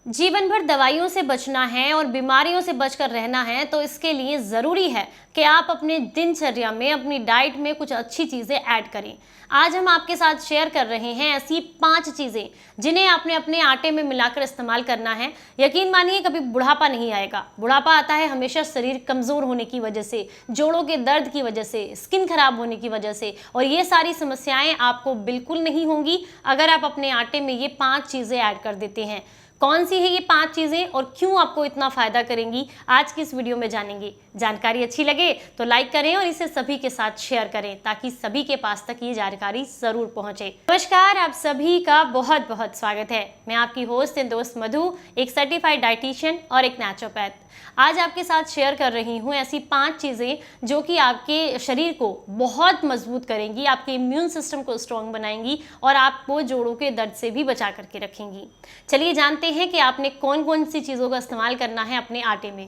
जीवन भर दवाइयों से बचना है और बीमारियों से बचकर रहना है, तो इसके लिए ज़रूरी है कि आप अपने दिनचर्या में, अपनी डाइट में कुछ अच्छी चीज़ें ऐड करें। आज हम आपके साथ शेयर कर रहे हैं ऐसी 5 चीज़ें जिन्हें आपने अपने आटे में मिलाकर इस्तेमाल करना है। यकीन मानिए, कभी बुढ़ापा नहीं आएगा। बुढ़ापा आता है हमेशा शरीर कमज़ोर होने की वजह से, जोड़ों के दर्द की वजह से, स्किन खराब होने की वजह से, और ये सारी समस्याएं आपको बिल्कुल नहीं होंगी अगर आप अपने आटे में ये 5 चीज़ें ऐड कर देते हैं। कौन सी है ये 5 चीजें और क्यों आपको इतना फायदा करेंगी, आज की इस वीडियो में जानेंगे। जानकारी अच्छी लगे तो लाइक करें और इसे सभी के साथ शेयर करें ताकि सभी के पास तक ये जानकारी जरूर पहुंचे। नमस्कार, आप सभी का बहुत बहुत स्वागत है। मैं आपकी होस्ट एंड दोस्त मधु, एक सर्टिफाइड डाइटिशियन और एक नेचुरोपैथ। आज आपके साथ शेयर कर रही हूँ ऐसी 5 चीजें जो कि आपके शरीर को बहुत मजबूत करेंगी, आपके इम्यून सिस्टम को स्ट्रॉन्ग बनाएंगी और आपको जोड़ों के दर्द से भी बचा करके रखेंगी। चलिए जानते हैं कि आपने कौन कौन सी चीज़ों का इस्तेमाल करना है अपने आटे में।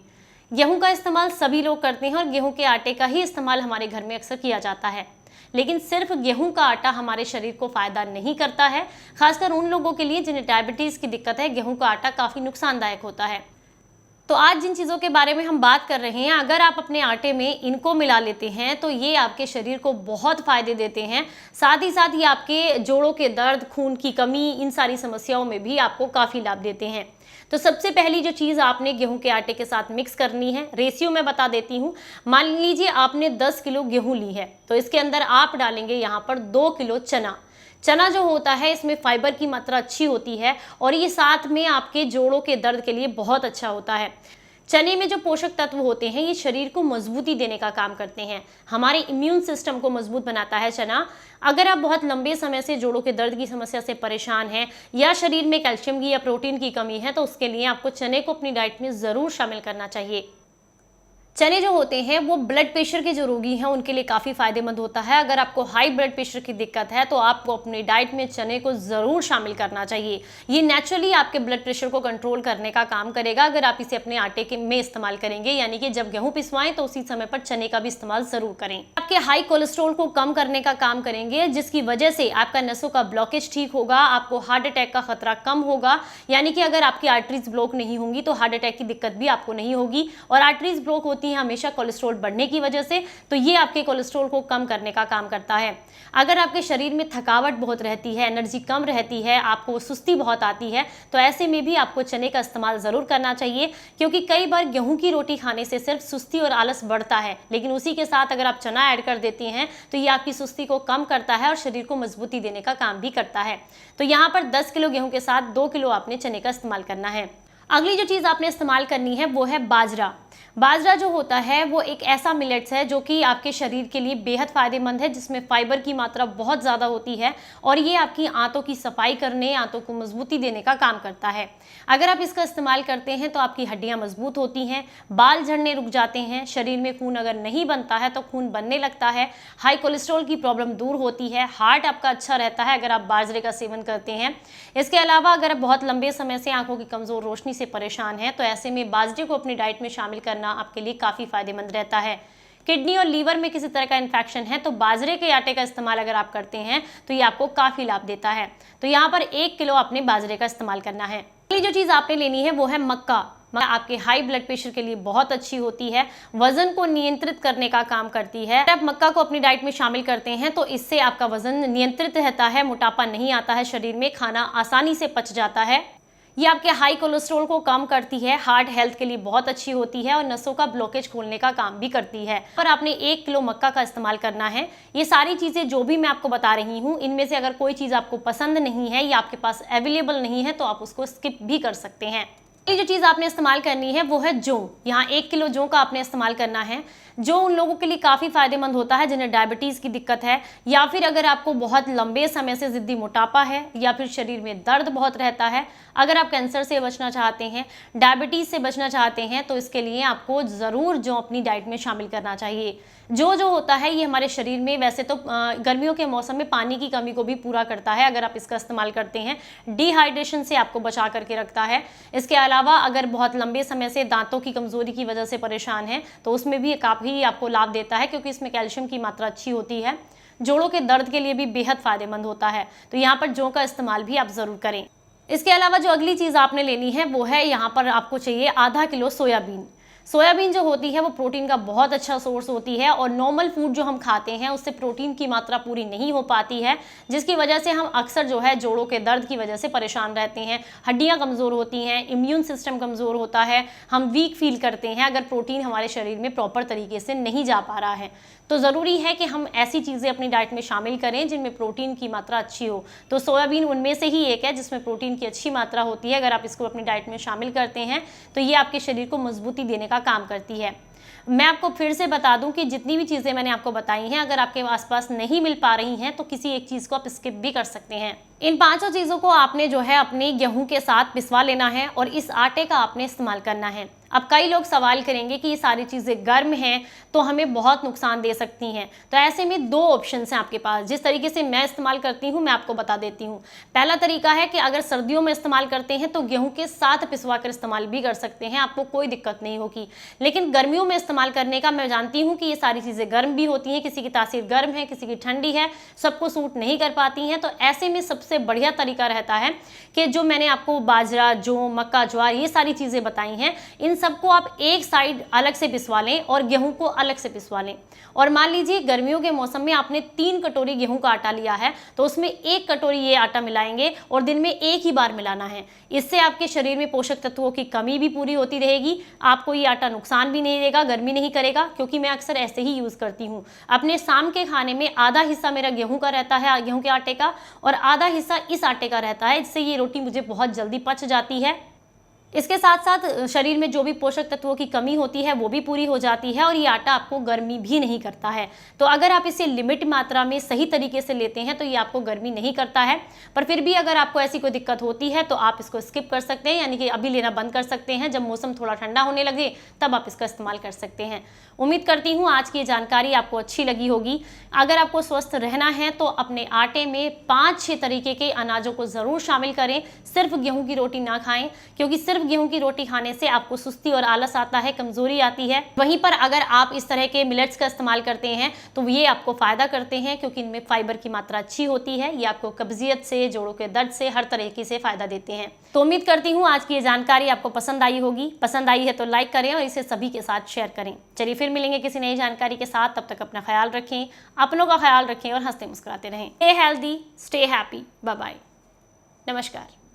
गेहूं का इस्तेमाल सभी लोग करते हैं और गेहूं के आटे का ही इस्तेमाल हमारे घर में अक्सर किया जाता है, लेकिन सिर्फ गेहूं का आटा हमारे शरीर को फायदा नहीं करता है। खासकर उन लोगों के लिए जिन्हें डायबिटीज़ की दिक्कत है, गेहूं का आटा काफ़ी नुकसानदायक होता है। तो आज जिन चीज़ों के बारे में हम बात कर रहे हैं, अगर आप अपने आटे में इनको मिला लेते हैं तो ये आपके शरीर को बहुत फ़ायदे देते हैं। साथ ही साथ ये आपके जोड़ों के दर्द, खून की कमी, इन सारी समस्याओं में भी आपको काफ़ी लाभ देते हैं। तो सबसे पहली जो चीज़ आपने गेहूं के आटे के साथ मिक्स करनी है, रेशियो मैं बता देती हूँ। मान लीजिए आपने 10 किलो गेहूँ ली है, तो इसके अंदर आप डालेंगे यहाँ पर 2 किलो चना। चना जो होता है इसमें फाइबर की मात्रा अच्छी होती है और ये साथ में आपके जोड़ों के दर्द के लिए बहुत अच्छा होता है। चने में जो पोषक तत्व होते हैं ये शरीर को मजबूती देने का काम करते हैं, हमारे इम्यून सिस्टम को मजबूत बनाता है चना। अगर आप बहुत लंबे समय से जोड़ों के दर्द की समस्या से परेशान हैं या शरीर में कैल्शियम की या प्रोटीन की कमी है, तो उसके लिए आपको चने को अपनी डाइट में ज़रूर शामिल करना चाहिए। चने जो होते हैं वो ब्लड प्रेशर के जो रोगी हैं उनके लिए काफ़ी फायदेमंद होता है। अगर आपको हाई ब्लड प्रेशर की दिक्कत है तो आपको अपनी डाइट में चने को ज़रूर शामिल करना चाहिए। ये नेचुरली आपके ब्लड प्रेशर को कंट्रोल करने का काम करेगा अगर आप इसे अपने आटे के में इस्तेमाल करेंगे, यानी कि जब गेहूँ पिसवाएं तो उसी समय पर चने का भी इस्तेमाल ज़रूर करें। आपके हाई कोलेस्ट्रॉल को कम करने का काम करेंगे, जिसकी वजह से आपका नसों का ब्लॉकेज ठीक होगा, आपको हार्ट अटैक का खतरा कम होगा। यानी कि अगर आपकी आर्टरीज ब्लॉक नहीं होंगी तो हार्ट अटैक की दिक्कत भी आपको नहीं होगी। और आर्टरीज ब्लॉक होती है हमेशा कोलेस्ट्रॉल बढ़ने की वजह से, तो ये आपके कोलेस्ट्रॉल को कम करने का काम करता है। अगर आपके शरीर में थकावट बहुत रहती है, एनर्जी कम रहती है, आपको सुस्ती बहुत आती है, तो ऐसे में भी आपको चने का इस्तेमाल ज़रूर करना चाहिए। क्योंकि कई बार गेहूं की रोटी खाने से सिर्फ सुस्ती और आलस बढ़ता है, लेकिन उसी के साथ अगर आप चना ऐड कर देती हैं तो ये आपकी सुस्ती को कम करता है और शरीर को मजबूती देने का काम भी करता है। तो यहाँ पर 10 किलो गेहूं के साथ 2 किलो आपने चने का इस्तेमाल करना है। अगली जो चीज़ आपने इस्तेमाल करनी है वो है बाजरा। बाजरा जो होता है वो एक ऐसा मिलेट्स है जो कि आपके शरीर के लिए बेहद फ़ायदेमंद है, जिसमें फाइबर की मात्रा बहुत ज़्यादा होती है और ये आपकी आंतों की सफाई करने, आंतों को मजबूती देने का काम करता है। अगर आप इसका इस्तेमाल करते हैं तो आपकी हड्डियां मजबूत होती हैं, बाल झड़ने रुक जाते हैं, शरीर में खून अगर नहीं बनता है तो खून बनने लगता है, हाई कोलेस्ट्रॉल की प्रॉब्लम दूर होती है, हार्ट आपका अच्छा रहता है अगर आप बाजरे का सेवन करते हैं। इसके अलावा अगर आप बहुत लंबे समय से आंखों की कमज़ोर रोशनी से परेशान हैं तो ऐसे में बाजरे को अपनी डाइट में शामिल करना आपके लिए काफ़ी फायदेमंद रहता है। किडनी और लीवर में किसी तरह का इन्फेक्शन है तो बाजरे के आटे का इस्तेमाल अगर आप करते हैं तो ये आपको काफ़ी लाभ देता है। तो यहाँ पर 1 किलो आपने बाजरे का इस्तेमाल करना है। अगली जो चीज़ आपने लेनी है वो है मक्का। आपके हाई ब्लड प्रेशर के लिए बहुत अच्छी होती है, वजन को नियंत्रित करने का काम करती है। अगर आप मक्का को अपनी डाइट में शामिल करते हैं तो इससे आपका वजन नियंत्रित रहता है, मोटापा नहीं आता है शरीर में, खाना आसानी से पच जाता है। ये आपके हाई कोलेस्ट्रॉल को कम करती है, हार्ट हेल्थ के लिए बहुत अच्छी होती है और नसों का ब्लॉकेज खोलने का काम भी करती है। पर आपने 1 किलो मक्का का इस्तेमाल करना है। ये सारी चीज़ें जो भी मैं आपको बता रही हूँ, इनमें से अगर कोई चीज़ आपको पसंद नहीं है या आपके पास अवेलेबल नहीं है तो आप उसको स्किप भी कर सकते हैं। ये जो चीज़ आपने इस्तेमाल करनी है वो है जौ। यहाँ 1 किलो जौ का आपने इस्तेमाल करना है। जो उन लोगों के लिए काफ़ी फायदेमंद होता है जिन्हें डायबिटीज़ की दिक्कत है, या फिर अगर आपको बहुत लंबे समय से ज़िद्दी मोटापा है, या फिर शरीर में दर्द बहुत रहता है, अगर आप कैंसर से बचना चाहते हैं, डायबिटीज़ से बचना चाहते हैं, तो इसके लिए आपको ज़रूर जौ अपनी डाइट में शामिल करना चाहिए। जो होता है ये हमारे शरीर में वैसे तो गर्मियों के मौसम में पानी की कमी को भी पूरा करता है अगर आप इसका इस्तेमाल करते हैं, डिहाइड्रेशन से आपको बचा करके रखता है। इसके अलावा अगर बहुत लंबे समय से दांतों की कमज़ोरी की वजह से परेशान हैं तो उसमें भी काफ़ी आपको लाभ देता है, क्योंकि इसमें कैल्शियम की मात्रा अच्छी होती है। जोड़ों के दर्द के लिए भी बेहद फ़ायदेमंद होता है। तो यहाँ पर जौ का इस्तेमाल भी आप ज़रूर करें। इसके अलावा जो अगली चीज़ आपने लेनी है वो है, यहाँ पर आपको चाहिए आधा किलो सोयाबीन। सोयाबीन जो होती है वो प्रोटीन का बहुत अच्छा सोर्स होती है और नॉर्मल फूड जो हम खाते हैं उससे प्रोटीन की मात्रा पूरी नहीं हो पाती है, जिसकी वजह से हम अक्सर जो है जोड़ों के दर्द की वजह से परेशान रहते हैं, हड्डियां कमज़ोर होती हैं, इम्यून सिस्टम कमज़ोर होता है, हम वीक फील करते हैं अगर प्रोटीन हमारे शरीर में प्रॉपर तरीके से नहीं जा पा रहा है। तो ज़रूरी है कि हम ऐसी चीज़ें अपनी डाइट में शामिल करें जिनमें प्रोटीन की मात्रा अच्छी हो। तो सोयाबीन उनमें से ही एक है जिसमें प्रोटीन की अच्छी मात्रा होती है। अगर आप इसको अपनी डाइट में शामिल करते हैं तो ये आपके शरीर को मजबूती देने का काम करती है। मैं आपको फिर से बता दूं कि जितनी भी चीज़ें मैंने आपको बताई हैं, अगर आपके आसपास नहीं मिल पा रही हैं तो किसी एक चीज़ को आप स्किप भी कर सकते हैं। इन पांचों चीज़ों को आपने जो है अपने गेहूं के साथ पिसवा लेना है और इस आटे का आपने इस्तेमाल करना है। अब कई लोग सवाल करेंगे कि ये सारी चीज़ें गर्म हैं तो हमें बहुत नुकसान दे सकती हैं। तो ऐसे में दो ऑप्शंस हैं आपके पास। जिस तरीके से मैं इस्तेमाल करती हूँ मैं आपको बता देती हूँ। पहला तरीका है कि अगर सर्दियों में इस्तेमाल करते हैं तो गेहूं के साथ पिसवा कर इस्तेमाल भी कर सकते हैं, आपको कोई दिक्कत नहीं होगी। लेकिन गर्मियों में इस्तेमाल करने का, मैं जानती हूँ कि ये सारी चीज़ें गर्म भी होती हैं, किसी की तासीर गर्म है, किसी की ठंडी है, सबको सूट नहीं कर पाती हैं। तो ऐसे में सबसे बढ़िया तरीका रहता है कि जो मैंने आपको बाजरा, जौ, मक्का, ज्वार ये सारी चीज़ें बताई हैं, इन सबको आप एक साइड अलग से पिसवा लें और गेहूं को अलग से पिसवा लें। और मान लीजिए गर्मियों के मौसम में आपने 3 कटोरी गेहूं का आटा लिया है तो उसमें 1 कटोरी ये आटा मिलाएंगे और दिन में एक ही बार मिलाना है। इससे आपके शरीर में पोषक तत्वों की कमी भी पूरी होती रहेगी, आपको ये आटा नुकसान भी नहीं देगा, गर्मी नहीं करेगा, क्योंकि मैं अक्सर ऐसे ही यूज़ करती हूँ। अपने शाम के खाने में आधा हिस्सा मेरा गेहूं का रहता है, गेहूं के आटे का, और आधा हिस्सा इस आटे का रहता है। इससे ये रोटी मुझे बहुत जल्दी पच जाती है। इसके साथ साथ शरीर में जो भी पोषक तत्वों की कमी होती है वो भी पूरी हो जाती है और ये आटा आपको गर्मी भी नहीं करता है। तो अगर आप इसे लिमिट मात्रा में सही तरीके से लेते हैं तो ये आपको गर्मी नहीं करता है। पर फिर भी अगर आपको ऐसी कोई दिक्कत होती है तो आप इसको स्किप कर सकते हैं, यानी कि अभी लेना बंद कर सकते हैं। जब मौसम थोड़ा ठंडा होने लगे तब आप इसका इस्तेमाल कर सकते हैं। उम्मीद करती हूँ आज की जानकारी आपको अच्छी लगी होगी। अगर आपको स्वस्थ रहना है तो अपने आटे में 5-6 तरीके के अनाजों को ज़रूर शामिल करें। सिर्फ गेहूं की रोटी ना खाएं, क्योंकि सिर्फ गेहूं की रोटी खाने से आपको सुस्ती और आलस आता है, कमजोरी आती है। वहीं पर अगर आप इस तरह के मिलेट्स का इस्तेमाल करते हैं तो ये आपको फ़ायदा करते हैं, क्योंकि इनमें फाइबर की मात्रा अच्छी होती है। ये आपको कब्जियत से, जोड़ों के दर्द से, हर तरीके से फ़ायदा देते हैं। तो उम्मीद करती हूँ आज की ये जानकारी आपको पसंद आई होगी। पसंद आई है तो लाइक करें और इसे सभी के साथ शेयर करें। चलिए फिर मिलेंगे किसी नई जानकारी के साथ। तब तक अपना ख्याल रखें, अपनों का ख्याल रखें और हंसते मुस्कुराते रहें। Stay healthy, stay happy. Bye bye. नमस्कार।